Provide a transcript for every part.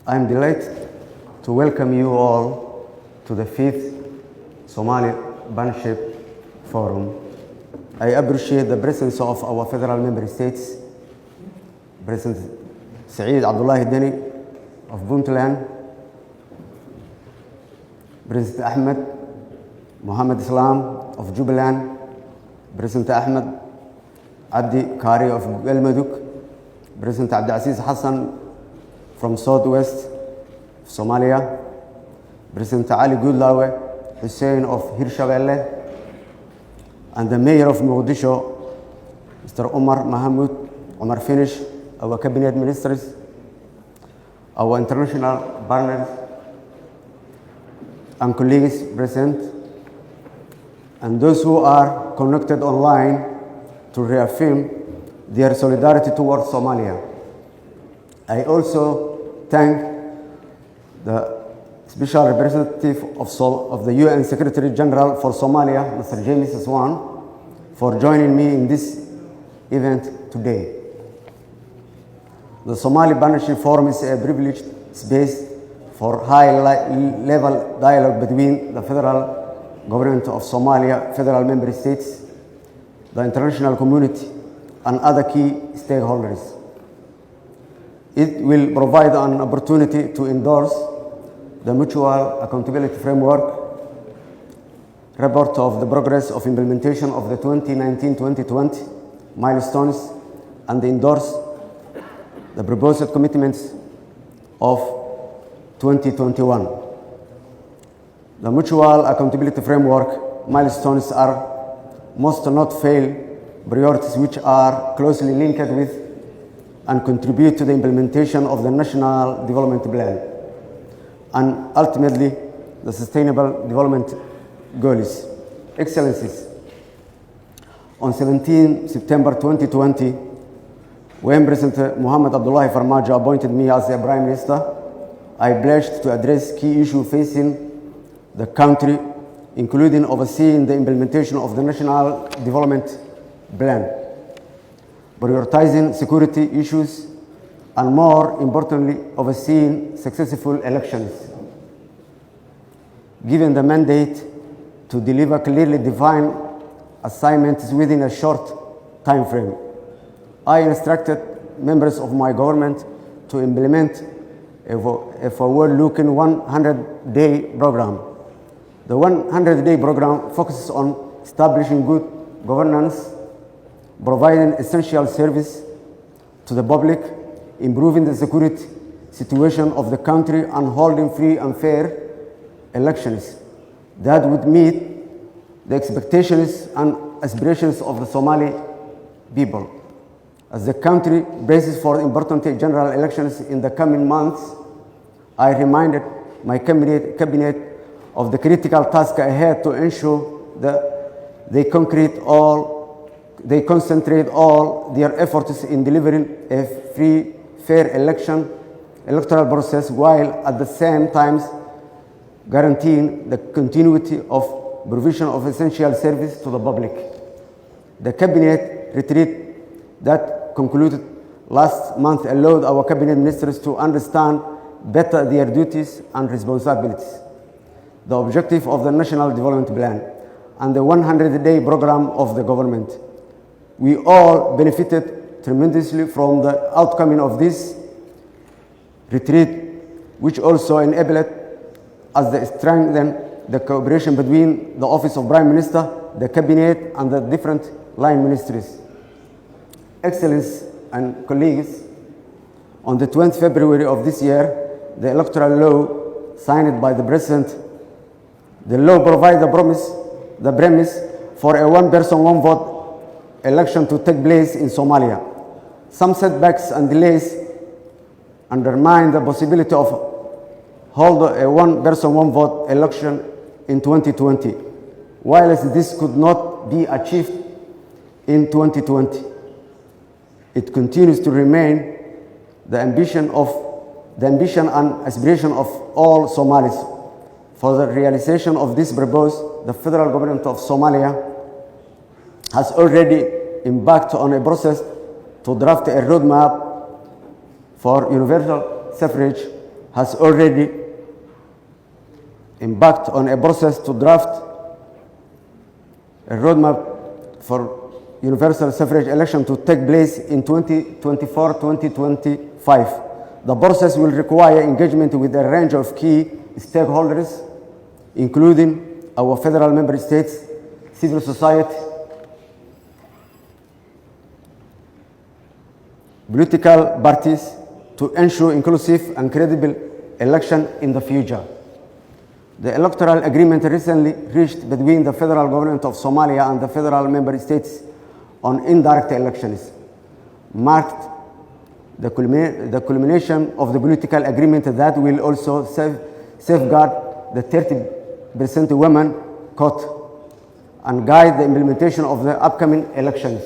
I am delighted to welcome you all to the 5th Somali Partnership Forum. I appreciate the presence of our federal member states, President Saeed Abdullahi Deni of Puntland, President Axmed Mohammed Islam of Jubaland, President Ahmed Abdi Kari of Galmudug, President Abdulaziz Hassan from Southwest Somalia, President Ali Goodlawe Hussein of Hirshabelle, and the Mayor of Mogadishu, Mr. Omar Finish, our cabinet ministers, our international partners and colleagues present, and those who are connected online to reaffirm their solidarity towards Somalia. I also thank the Special Representative of the UN Secretary General for Somalia, Mr. James Swan, for joining me in this event today. The Somali Partnership Forum is a privileged space for high-level dialogue between the federal government of Somalia, federal member states, the international community, and other key stakeholders. It will provide an opportunity to endorse the Mutual Accountability Framework report of the progress of implementation of the 2019-2020 milestones and endorse the proposed commitments of 2021. The Mutual Accountability Framework milestones are must not fail priorities which are closely linked with and contribute to the implementation of the National Development Plan and ultimately the Sustainable Development Goals. Excellencies, on 17 September 2020, when President Mohamed Abdullahi Farmajo appointed me as the Prime Minister, I pledged to address key issues facing the country, including overseeing the implementation of the National Development Plan, prioritizing security issues, and more importantly, overseeing successful elections. Given the mandate to deliver clearly defined assignments within a short time frame, I instructed members of my government to implement a forward-looking 100-day program. The 100-day program focuses on establishing good governance, providing essential service to the public, improving the security situation of the country, and holding free and fair elections that would meet the expectations and aspirations of the Somali people. As the country braces for important general elections in the coming months, I reminded my cabinet of the critical task ahead to ensure that they concentrate all their efforts in delivering a free, fair electoral process, while at the same time guaranteeing the continuity of provision of essential service to the public. The cabinet retreat that concluded last month allowed our cabinet ministers to understand better their duties and responsibilities, the objective of the National Development Plan, and the 100-day program of the government. We all benefited tremendously from the outcome of this retreat, which also enabled us to strengthen the cooperation between the Office of Prime Minister, the Cabinet, and the different line ministries. Excellencies and colleagues, on the 20th February of this year, the electoral law signed by the President, the law provides the premise for a one-person, one-vote election to take place in Somalia. Some setbacks and delays undermine the possibility of hold a one-person, one-vote election in 2020, whilst this could not be achieved in 2020. It continues to remain the ambition and aspiration of all Somalis. For the realization of this purpose, the federal government of Somalia has already embarked on a process to draft a roadmap for universal suffrage has already embarked on a process to draft a roadmap for universal suffrage election to take place in 2024-2025. The process will require engagement with a range of key stakeholders, including our federal member states, civil society, political parties, to ensure inclusive and credible election in the future. The electoral agreement recently reached between the federal government of Somalia and the federal member states on indirect elections marked the culmination of the political agreement that will also safeguard the 30% women quota and guide the implementation of the upcoming elections.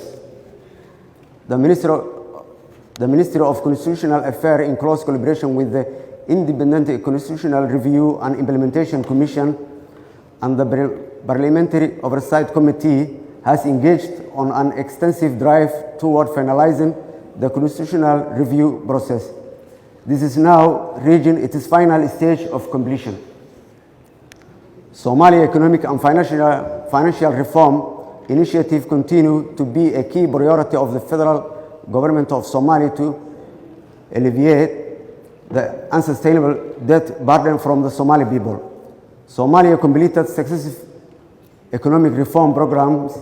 The Ministry of Constitutional Affairs, in close collaboration with the Independent Constitutional Review and Implementation Commission and the Parliamentary Oversight Committee, has engaged on an extensive drive toward finalizing the constitutional review process. This is now reaching its final stage of completion. Somalia economic and financial reform initiative continue to be a key priority of the federal government of Somalia to alleviate the unsustainable debt burden from the Somali people. Somalia completed successive economic reform programs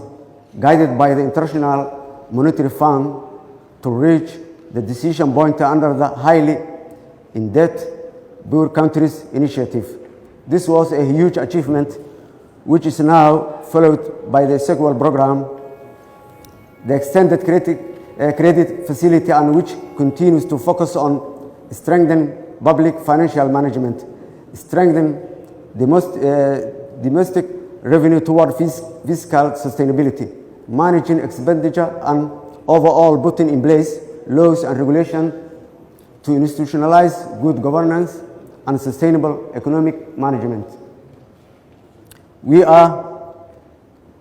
guided by the International Monetary Fund to reach the decision point under the highly in-debt poor countries initiative. This was a huge achievement, which is now followed by the sequel program, the extended credit facility, and which continues to focus on strengthening public financial management, strengthening domestic revenue toward fiscal sustainability, managing expenditure, and overall putting in place laws and regulations to institutionalize good governance and sustainable economic management. We are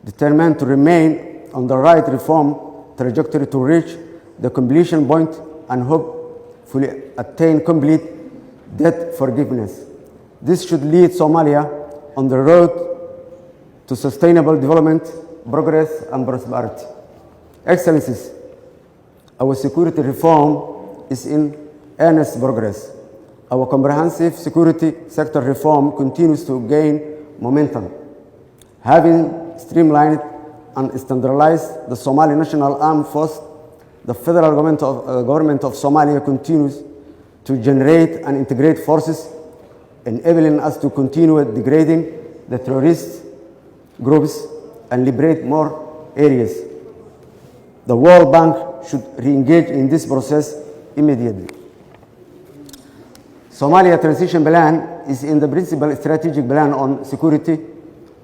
determined to remain on the right reform trajectory to reach the completion point and hopefully attain complete debt forgiveness. This should lead Somalia on the road to sustainable development, progress, and prosperity. Excellencies, our security reform is in earnest progress. Our comprehensive security sector reform continues to gain momentum. Having streamlined and standardized the Somali National Armed Force, the federal government of Somalia continues to generate and integrate forces, enabling us to continue degrading the terrorist groups and liberate more areas. The World Bank should re-engage in this process immediately. Somalia Transition Plan is in the principal strategic plan on security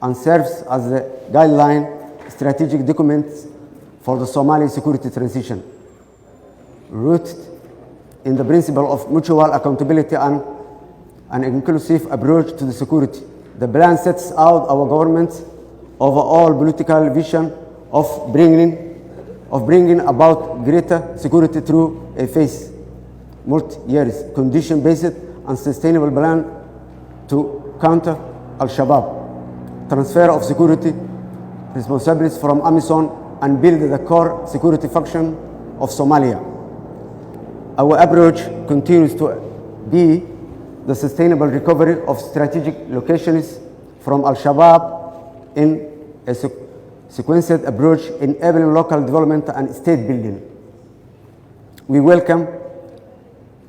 and serves as the guideline strategic documents for the Somali security transition, rooted in the principle of mutual accountability and an inclusive approach to the security. The plan sets out our government's overall political vision of bringing about greater security through a phased, multi-years, condition-based and sustainable plan to counter Al-Shabaab, transfer of security responsibilities from AMISOM, and build the core security function of Somalia. Our approach continues to be the sustainable recovery of strategic locations from Al-Shabaab in a sequenced approach enabling local development and state building. We welcome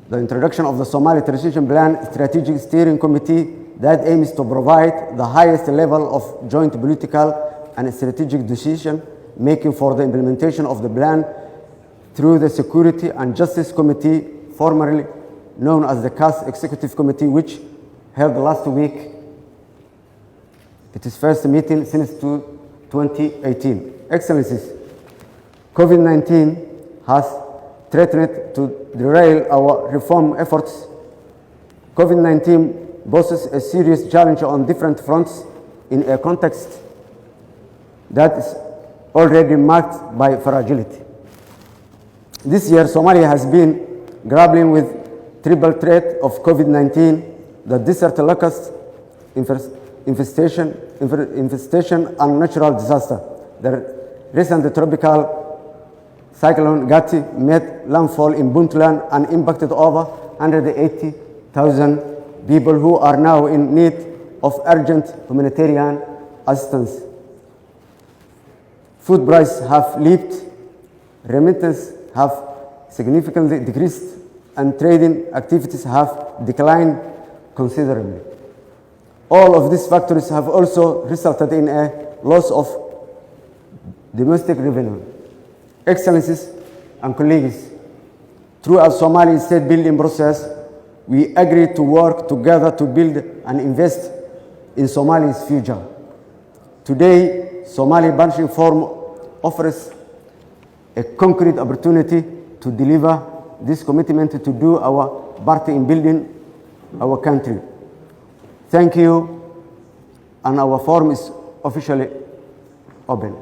the introduction of the Somali Transition Plan Strategic Steering Committee that aims to provide the highest level of joint political and strategic decision making for the implementation of the plan through the Security and Justice Committee, formerly known as the CAS Executive Committee, which held last week its first meeting since 2018. Excellencies, COVID-19 has threatened to derail our reform efforts. COVID-19 poses a serious challenge on different fronts in a context that is already marked by fragility. This year, Somalia has been grappling with triple threat of COVID-19, the desert locust infestation, and natural disaster. The recent tropical cyclone Gati made landfall in Puntland and impacted over 180,000 people who are now in need of urgent humanitarian assistance. Food prices have leaped, remittances have significantly decreased, and trading activities have declined considerably. All of these factors have also resulted in a loss of domestic revenue. Excellencies and colleagues, throughout Somali state building process, we agreed to work together to build and invest in Somalia's future. Today, Somali Partnership Forum offers a concrete opportunity to deliver this commitment to do our part in building our country. Thank you, and our forum is officially open.